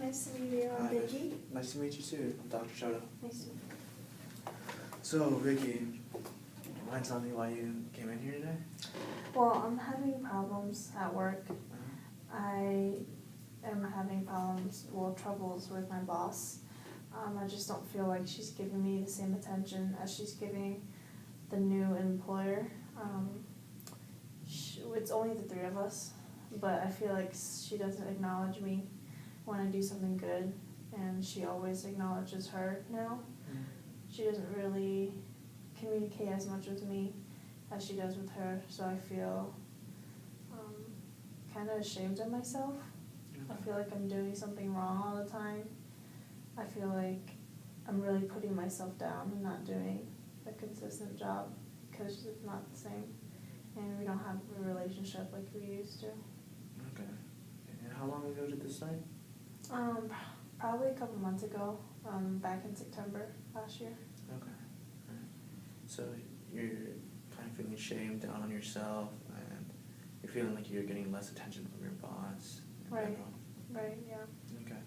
Nice to meet you. I'm Hi. Vicky. Nice to meet you too. I'm Dr. Choto. Nice to meet you. So, Vicky, do you mind telling me why you came in here today? Well, I'm having problems at work. I am having troubles with my boss. I just don't feel like she's giving me the same attention as she's giving the new employer. It's only the three of us, but I feel like she doesn't acknowledge me when I do something good, and she always acknowledges her now. She doesn't really communicate as much with me as she does with her, so I feel kind of ashamed of myself. I feel like I'm doing something wrong all the time. I feel like I'm really putting myself down and not doing a consistent job because it's not the same, and we don't have a relationship like we used to. Okay. And how long ago did this start? Probably a couple months ago, back in September last year. Okay. Alright. So you're kind of feeling ashamed, down on yourself, and you're feeling like you're getting less attention from your boss. Right. Right, yeah. Okay.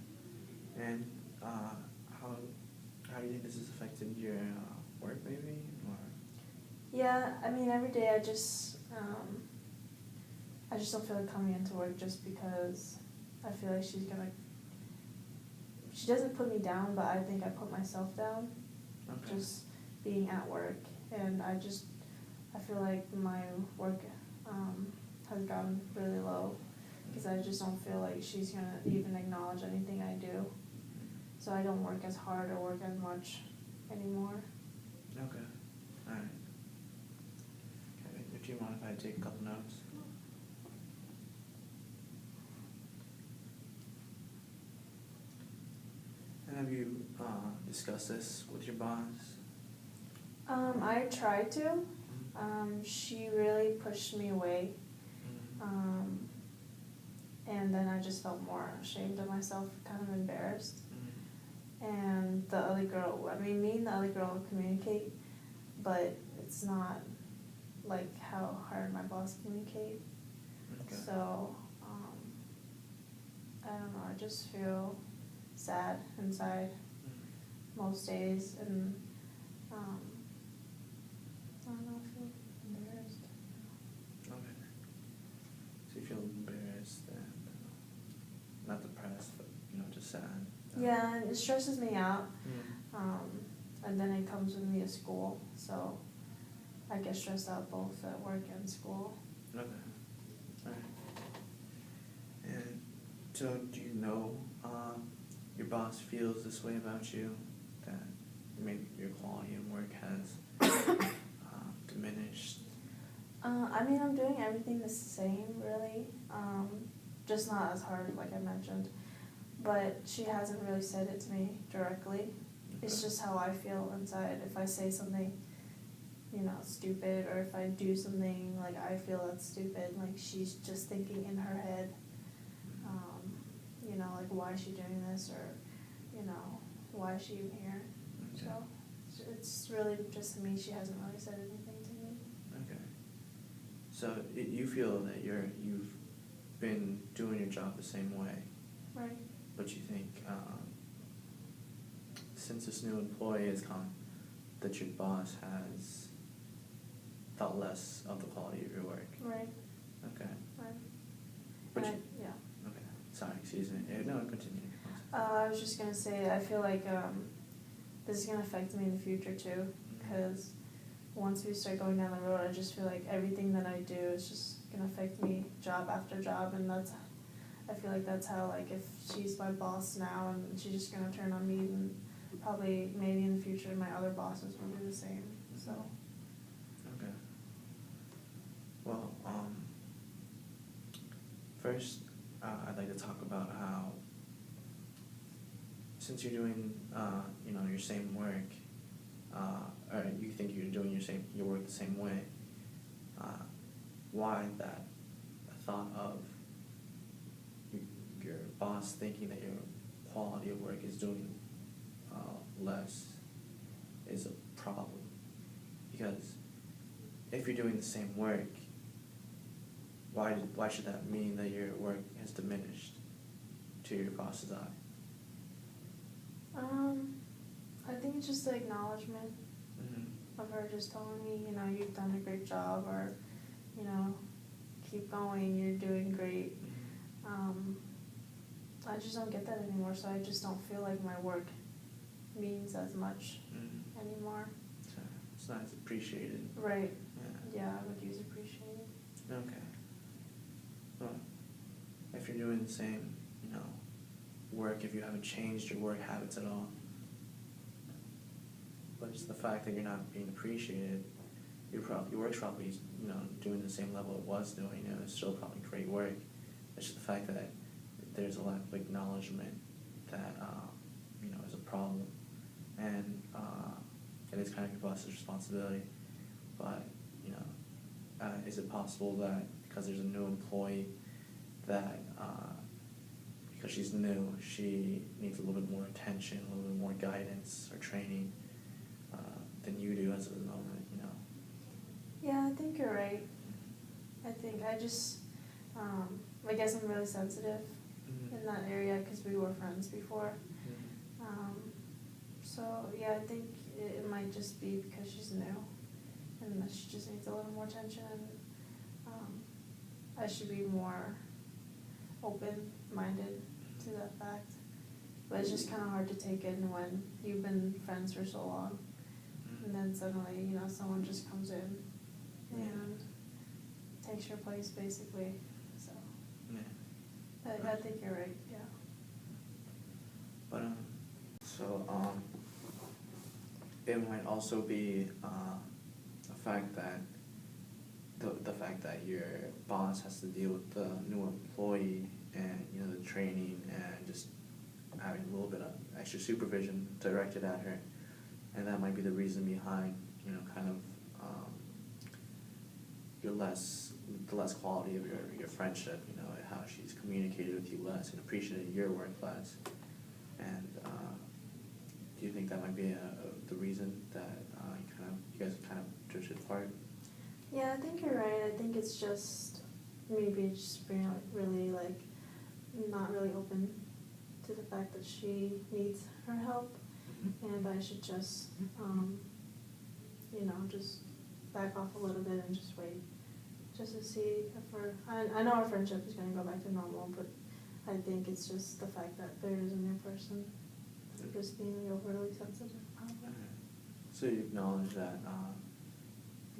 And how do you think this has affected your work, maybe, or? Yeah, I mean, every day I just don't feel like coming into work just because I feel like she doesn't put me down, but I think I put myself down. Okay. Just being at work, and I feel like my work has gotten really low because I just don't feel like she's gonna even acknowledge anything I do. So I don't work as hard or work as much anymore. Okay. Alright. Okay. Do you mind if I take a couple notes? And have you discussed this with your boss? I tried to. She really pushed me away. And then I just felt more ashamed of myself, kind of embarrassed. And the other girl, me and the other girl communicate, but it's not like how her and my boss communicate. Okay. So, I don't know, I just feel sad inside most days, and I don't know, I feel embarrassed. Okay. So you feel embarrassed and not depressed, but just sad. Yeah, and it stresses me out. And then it comes with me to school, so I get stressed out both at work and school. Okay. Alright. And so do you know your boss feels this way about you, that maybe your quality in work has diminished? I'm doing everything the same, really, just not as hard, like I mentioned. But she hasn't really said it to me directly. Okay. It's just how I feel inside. If I say something, stupid, or if I do something, like, I feel that's stupid, like, she's just thinking in her head, like, why is she doing this, or, why is she even here? Okay. So, it's really just me. She hasn't really said anything to me. Okay. So, you feel that you've been doing your job the same way. Right. But you think, since this new employee has come, that your boss has thought less of the quality of your work? Right. Okay. Right. But yeah. Okay. Sorry, excuse me. No, continue. I was just going to say, I feel like this is going to affect me in the future too, because once we start going down the road, I just feel like everything that I do is just going to affect me job after job, and I feel like that's how, like, if she's my boss now and she's just going to turn on me, then probably maybe in the future my other bosses will do the same. So. Okay. Well, first I'd like to talk about how, since you're doing your same work, or you think you're doing your work the same way, why that thought of your boss thinking that your quality of work is doing less is a problem? Because if you're doing the same work, why should that mean that your work has diminished to your boss's eye? I think it's just the acknowledgement of her just telling me, you know, you've done a great job, or, you know, keep going, you're doing great. I just don't get that anymore, so I just don't feel like my work means as much anymore. So it's not as appreciated. Right. Yeah. Yeah, I would use appreciated. Okay. Well, if you're doing the same, you know, work, if you haven't changed your work habits at all, but just the fact that you're not being appreciated, your work's probably, you know, doing the same level it was doing. You know, it's still probably great work. It's just the fact that there's a lack of acknowledgement that you know, is a problem, and it is kind of your boss's responsibility. But you know, is it possible that because there's a new employee that because she's new, she needs a little bit more attention, a little bit more guidance or training than you do as of the moment, you know? Yeah, I think you're right. I think I just, I guess I'm really sensitive in that area because we were friends before. So yeah, I think it might just be because she's new and that she just needs a little more attention. I should be more open-minded to that fact. But it's just kind of hard to take in when you've been friends for so long. And then suddenly, you know, someone just comes in and takes your place, basically. So, I think you're right. Yeah. But it might also be the fact that the fact that your boss has to deal with the new employee, and you know, the training, and just having a little bit of extra supervision directed at her. And that might be the reason behind, you know, kind of the less quality of your friendship, you know, how she's communicated with you less and appreciated your work less. And do you think that might be the reason that you guys kind of drifted apart? Yeah, I think you're right. I think it's just maybe just being really like not really open to the fact that she needs her help. And I should just, you know, just back off a little bit and just wait, just to see if I know our friendship is going to go back to normal, but I think it's just the fact that there is a new person, just being overly sensitive. So you acknowledge that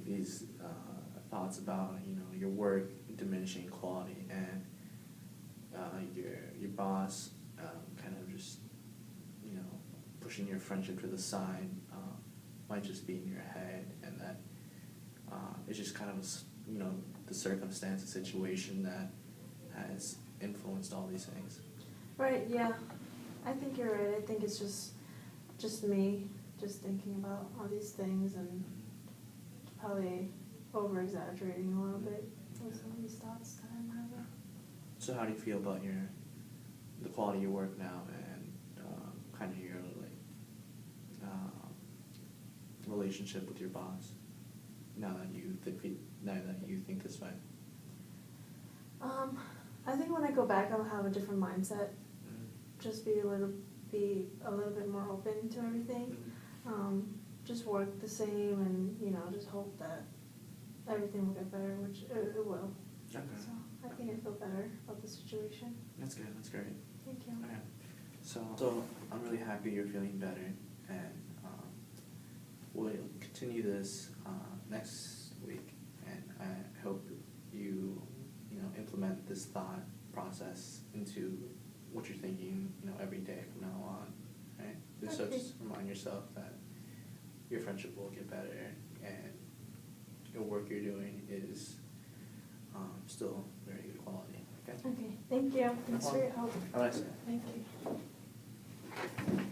these thoughts about, you know, your work diminishing quality, and your boss kind of just, you know, pushing your friendship to the side might just be in your head, and that it's just kind of, you know, the circumstance, the situation that has influenced all these things. Right, yeah. I think you're right. I think it's just me just thinking about all these things and probably over-exaggerating a little bit with some of these thoughts that I'm having. So how do you feel about the quality of your work now, and kind of your relationship with your boss now that you think this way? I think when I go back, I'll have a different mindset. Just be a little bit more open to everything. Just work the same, and you know, just hope that everything will get better, which it will. Okay. So I think I feel better about the situation. That's good. That's great. Thank you. Okay. So I'm really happy you're feeling better, and we'll continue this next week, and I hope you know, implement this thought process into what you're thinking, you know, every day from now on, right? Just so just remind yourself that your friendship will get better, and your work you're doing is still very good quality. Okay. Okay. Thank you. Thanks for your help. Have a nice day. Thank you.